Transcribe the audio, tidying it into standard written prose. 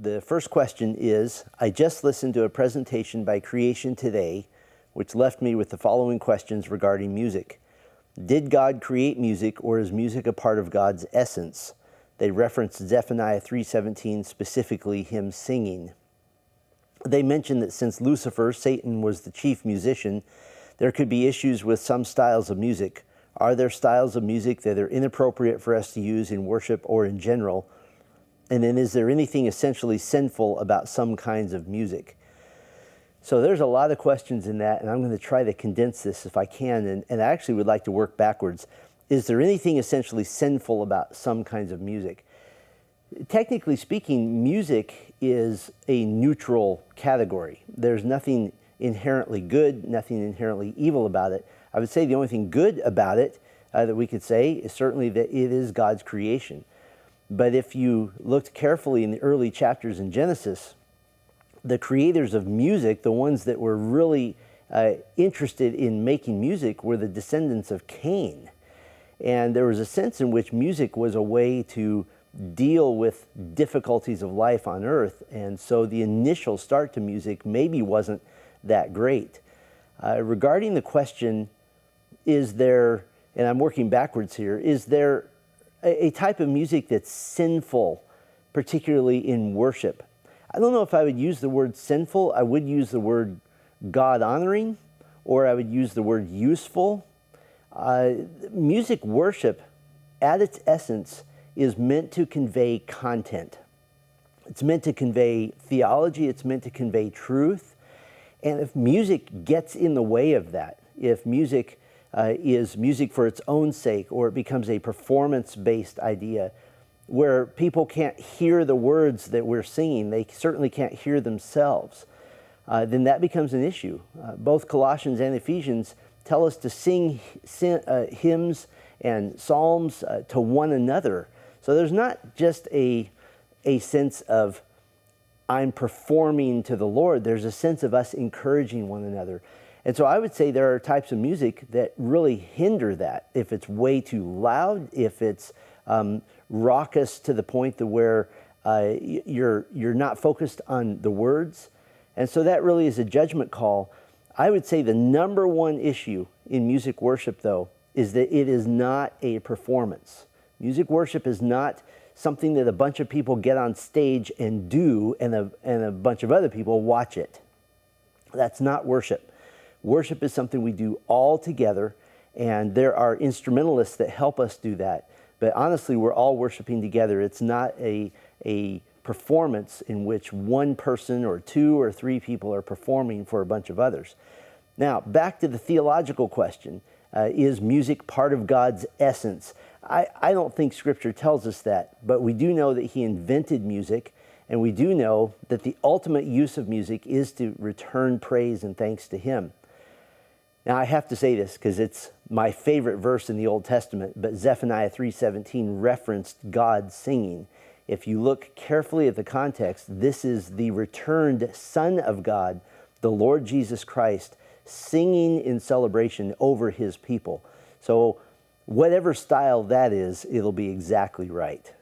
The first question is, I just listened to a presentation by Creation Today, which left me with the following questions regarding music. Did God create music, or is music a part of God's essence? They referenced Zephaniah 3:17, specifically him singing. They mentioned that since Lucifer, Satan, was the chief musician, there could be issues with some styles of music. Are there styles of music that are inappropriate for us to use in worship or in general? And then is there anything essentially sinful about some kinds of music? So there's a lot of questions in that, and I'm going to try to condense this if I can, and I actually would like to work backwards. Is there anything essentially sinful about some kinds of music? Technically speaking, music is a neutral category. There's nothing inherently good, nothing inherently evil about it. I would say the only thing good about it that we could say is certainly that it is God's creation. But if you looked carefully in the early chapters in Genesis, the creators of music, the ones that were really interested in making music, were the descendants of Cain. And there was a sense in which music was a way to deal with difficulties of life on earth. And so the initial start to music maybe wasn't that great. Regarding the question, is there, and I'm working backwards here, is there a type of music that's sinful, particularly in worship? I don't know if I would use the word sinful. I would use the word God-honoring, or I would use the word useful. Music worship, at its essence, is meant to convey content. It's meant to convey theology. It's meant to convey truth. And if music gets in the way of that, if music is music for its own sake, or it becomes a performance-based idea where people can't hear the words that we're singing, they certainly can't hear themselves, then that becomes an issue. Both Colossians and Ephesians tell us to sing hymns and psalms to one another. So there's not just a sense of I'm performing to the Lord. There's a sense of us encouraging one another. And so I would say there are types of music that really hinder that. If it's way too loud, if it's raucous to the point to where you're not focused on the words. And so that really is a judgment call. I would say the number one issue in music worship, though, is that it is not a performance. Music worship is not something that a bunch of people get on stage and do, and a bunch of other people watch it. That's not worship. Worship is something we do all together, and there are instrumentalists that help us do that. But honestly, we're all worshiping together. It's not a performance in which one person or two or three people are performing for a bunch of others. Now, back to the theological question. Is music part of God's essence? I don't think Scripture tells us that, but we do know that He invented music, and we do know that the ultimate use of music is to return praise and thanks to Him. Now, I have to say this because it's my favorite verse in the Old Testament, but Zephaniah 3:17 referenced God singing. If you look carefully at the context, this is the returned Son of God, the Lord Jesus Christ, singing in celebration over His people. So whatever style that is, it'll be exactly right.